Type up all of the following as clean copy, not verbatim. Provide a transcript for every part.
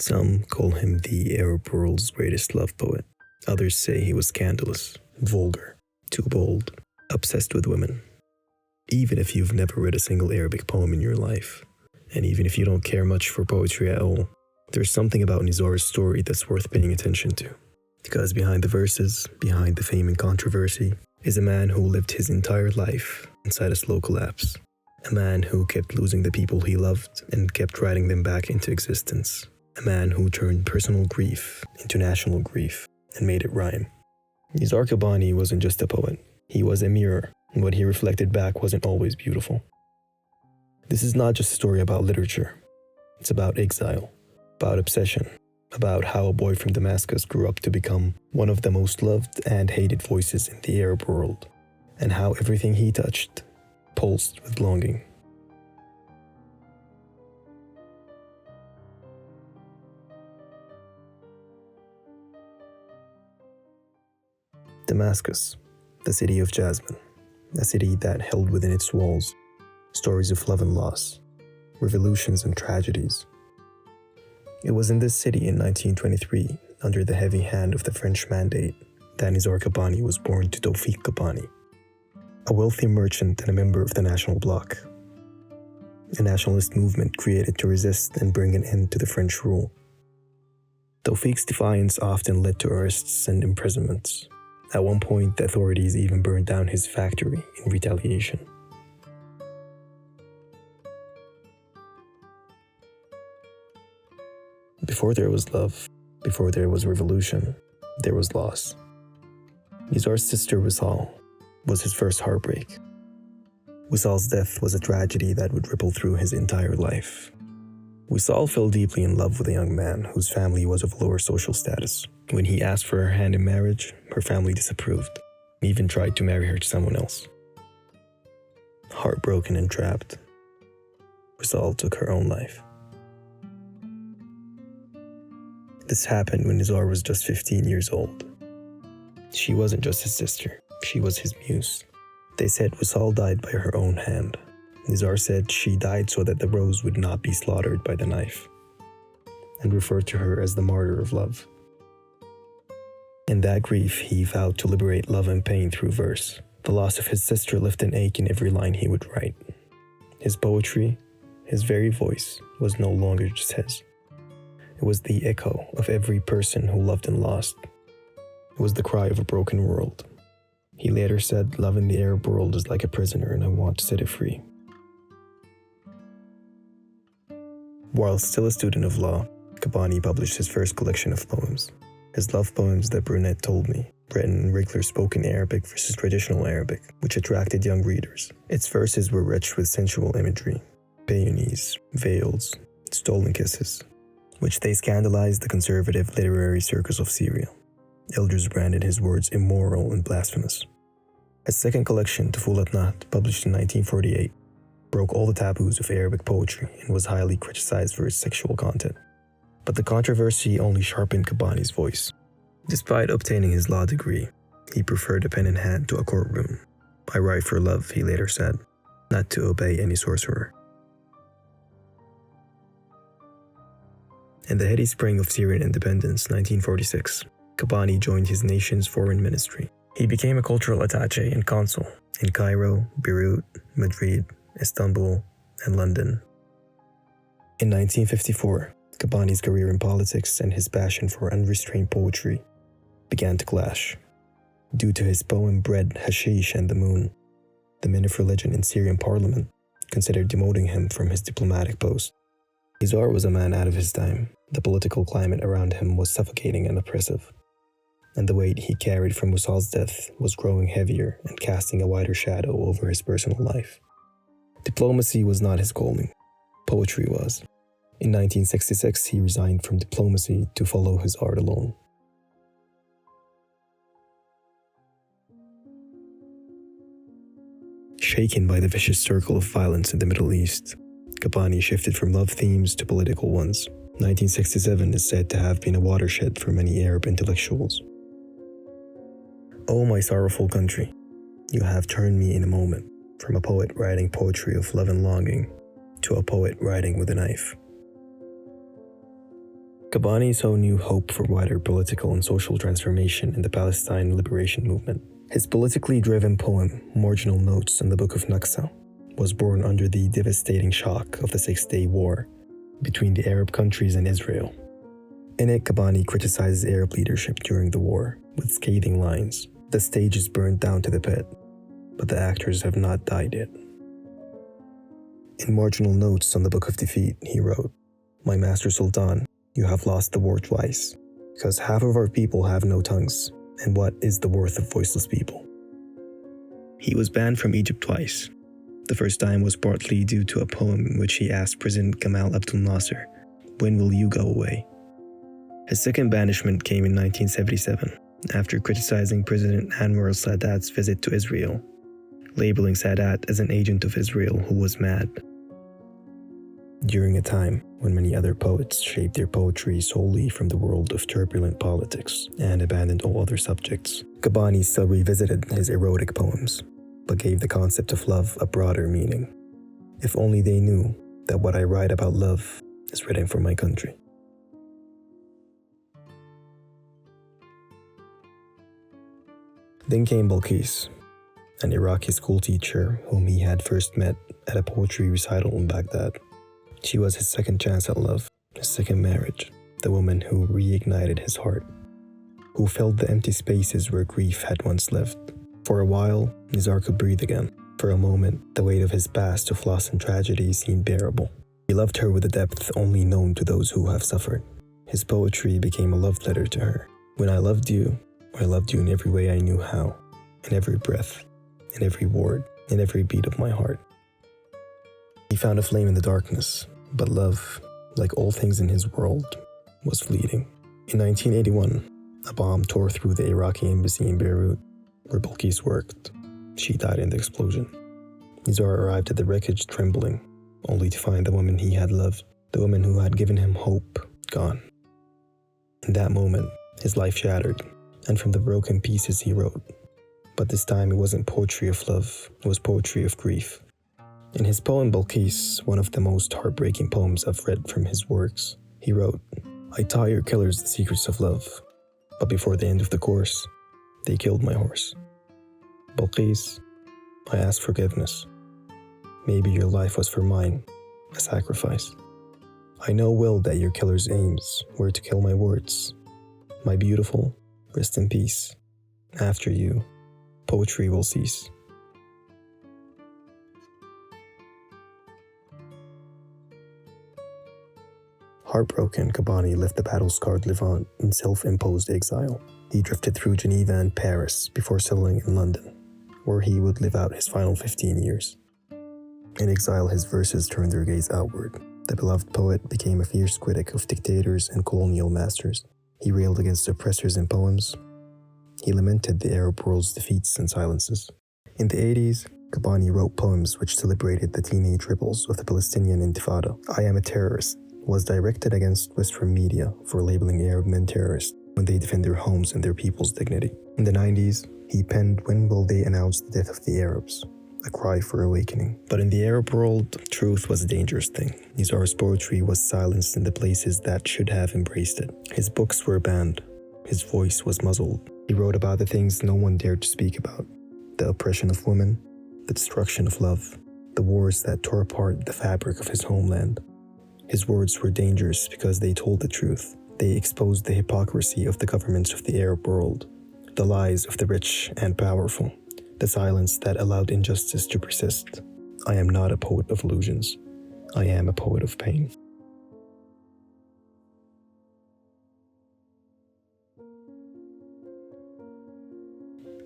Some call him the Arab world's greatest love poet. Others say he was scandalous, vulgar, too bold, obsessed with women. Even if you've never read a single Arabic poem in your life, and even if you don't care much for poetry at all, there's something about Nizar's story that's worth paying attention to. Because behind the verses, behind the fame and controversy, is a man who lived his entire life inside a slow collapse. A man who kept losing the people he loved and kept writing them back into existence. A man who turned personal grief into national grief and made it rhyme. Nizar Qabbani wasn't just a poet. He was a mirror, and what he reflected back wasn't always beautiful. This is not just a story about literature. It's about exile, about obsession, about how a boy from Damascus grew up to become one of the most loved and hated voices in the Arab world, and how everything he touched pulsed with longing. Damascus, the city of jasmine, a city that held within its walls stories of love and loss, revolutions and tragedies. It was in this city in 1923, under the heavy hand of the French Mandate, that Nizar Qabbani was born to Tawfiq Qabbani, a wealthy merchant and a member of the National Bloc, a nationalist movement created to resist and bring an end to the French rule. Tawfiq's defiance often led to arrests and imprisonments. At one point, the authorities even burned down his factory in retaliation. Before there was love, before there was revolution, there was loss. Nizar's sister Wisal was his first heartbreak. Wisal's death was a tragedy that would ripple through his entire life. Wisal fell deeply in love with a young man whose family was of lower social status. When he asked for her hand in marriage, her family disapproved, even tried to marry her to someone else. Heartbroken and trapped, Wisal took her own life. This happened when Nizar was just 15 years old. She wasn't just his sister, she was his muse. They said Wisal died by her own hand. Nizar said she died so that the rose would not be slaughtered by the knife, and referred to her as the martyr of love. In that grief, he vowed to liberate love and pain through verse. The loss of his sister left an ache in every line he would write. His poetry, his very voice, was no longer just his. It was the echo of every person who loved and lost. It was the cry of a broken world. He later said, "Love in the Arab world is like a prisoner and I want to set it free." While still a student of law, Qabbani published his first collection of poems. His love poems, The Brunette Told Me, written in regular spoken Arabic versus traditional Arabic, which attracted young readers. Its verses were rich with sensual imagery, peonies, veils, stolen kisses, which they scandalized the conservative literary circles of Syria. Elders branded his words immoral and blasphemous. His second collection, Tufulat Naht, published in 1948, broke all the taboos of Arabic poetry and was highly criticized for its sexual content. But the controversy only sharpened Qabbani's voice. Despite obtaining his law degree, he preferred a pen in hand to a courtroom. "I write for love," he later said, "not to obey any sorcerer." In the heady spring of Syrian independence, 1946, Qabbani joined his nation's foreign ministry. He became a cultural attaché and consul in Cairo, Beirut, Madrid, Istanbul, and London. In 1954, Qabbani's career in politics and his passion for unrestrained poetry began to clash. Due to his poem Bread, Hashish, and the Moon, the men of religion in Syrian parliament considered demoting him from his diplomatic post. Nizar was a man out of his time. The political climate around him was suffocating and oppressive, and the weight he carried from Wisal's death was growing heavier and casting a wider shadow over his personal life. Diplomacy was not his calling. Poetry was. In 1966, he resigned from diplomacy to follow his art alone. Shaken by the vicious circle of violence in the Middle East, Qabbani shifted from love themes to political ones. 1967 is said to have been a watershed for many Arab intellectuals. "Oh, my sorrowful country, you have turned me in a moment from a poet writing poetry of love and longing to a poet writing with a knife." Qabbani saw new hope for wider political and social transformation in the Palestine liberation movement. His politically driven poem, Marginal Notes in the Book of Naqsa, was born under the devastating shock of the Six-Day War between the Arab countries and Israel. In it, Qabbani criticizes Arab leadership during the war with scathing lines. The stage is burned down to the pit, but the actors have not died yet. In Marginal Notes on the Book of Defeat, he wrote, "My master Sultan, you have lost the war twice, because half of our people have no tongues, and what is the worth of voiceless people?" He was banned from Egypt twice. The first time was partly due to a poem in which he asked President Gamal Abdel Nasser, "When will you go away?" His second banishment came in 1977, after criticizing President Anwar al-Sadat's visit to Israel, labeling Sadat as an agent of Israel who was mad. During a time when many other poets shaped their poetry solely from the world of turbulent politics and abandoned all other subjects, Qabbani still revisited his erotic poems, but gave the concept of love a broader meaning. If only they knew that what I write about love is written for my country. Then came Balkis, an Iraqi school teacher whom he had first met at a poetry recital in Baghdad. She was his second chance at love, his second marriage, the woman who reignited his heart, who filled the empty spaces where grief had once lived. For a while, Nizar could breathe again. For a moment, the weight of his past of loss and tragedy seemed bearable. He loved her with a depth only known to those who have suffered. His poetry became a love letter to her. When I loved you in every way I knew how, in every breath, in every word, in every beat of my heart. He found a flame in the darkness, but love, like all things in his world, was fleeting. In 1981, a bomb tore through the Iraqi embassy in Beirut, where Balkis worked. She died in the explosion. Nizar arrived at the wreckage trembling, only to find the woman he had loved, the woman who had given him hope, gone. In that moment, his life shattered, and from the broken pieces he wrote. But this time it wasn't poetry of love, it was poetry of grief. In his poem Balkis, one of the most heartbreaking poems I've read from his works, he wrote, "I taught your killers the secrets of love, but before the end of the course, they killed my horse. Balkis, I ask forgiveness. Maybe your life was for mine, a sacrifice. I know well that your killers' aims were to kill my words. My beautiful, rest in peace. After you, poetry will cease." Heartbroken, Qabbani left the battle-scarred Levant in self-imposed exile. He drifted through Geneva and Paris before settling in London, where he would live out his final 15 years. In exile, his verses turned their gaze outward. The beloved poet became a fierce critic of dictators and colonial masters. He railed against oppressors in poems. He lamented the Arab world's defeats and silences. In the 80s, Qabbani wrote poems which celebrated the teenage rebels of the Palestinian Intifada. I Am a Terrorist was directed against Western media for labeling Arab men terrorists when they defend their homes and their people's dignity. In the 90s, he penned When Will They Announce the Death of the Arabs? A cry for awakening. But in the Arab world, truth was a dangerous thing. Nizar's poetry was silenced in the places that should have embraced it. His books were banned. His voice was muzzled. He wrote about the things no one dared to speak about. The oppression of women, the destruction of love, the wars that tore apart the fabric of his homeland. His words were dangerous because they told the truth. They exposed the hypocrisy of the governments of the Arab world, the lies of the rich and powerful, the silence that allowed injustice to persist. I am not a poet of illusions. I am a poet of pain.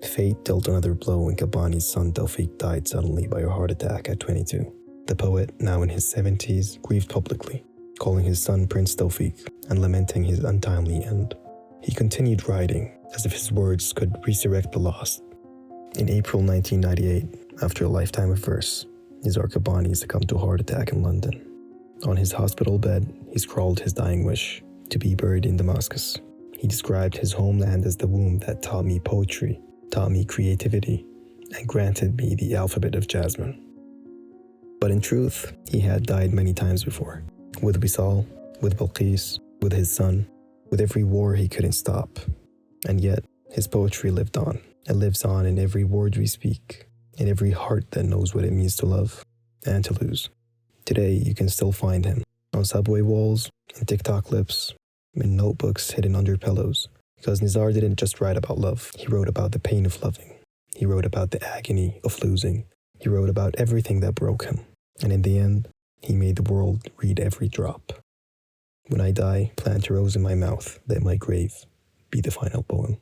Fate dealt another blow when Qabbani's son Tawfiq died suddenly by a heart attack at 22. The poet, now in his 70s, grieved publicly, calling his son Prince Tawfiq and lamenting his untimely end. He continued writing as if his words could resurrect the lost. In April 1998, after a lifetime of verse, Nizar Qabbani succumbed to a heart attack in London. On his hospital bed, he scrawled his dying wish to be buried in Damascus. He described his homeland as the womb that taught me poetry, taught me creativity, and granted me the alphabet of jasmine. But in truth, he had died many times before. With Wisal, with Balkis, with his son, with every war he couldn't stop. And yet, his poetry lived on. It lives on in every word we speak, in every heart that knows what it means to love and to lose. Today, you can still find him on subway walls, in TikTok lips, in notebooks hidden under pillows. Because Nizar didn't just write about love, he wrote about the pain of loving. He wrote about the agony of losing. He wrote about everything that broke him. And in the end, he made the world read every drop. When I die, plant a rose in my mouth, let my grave be the final poem.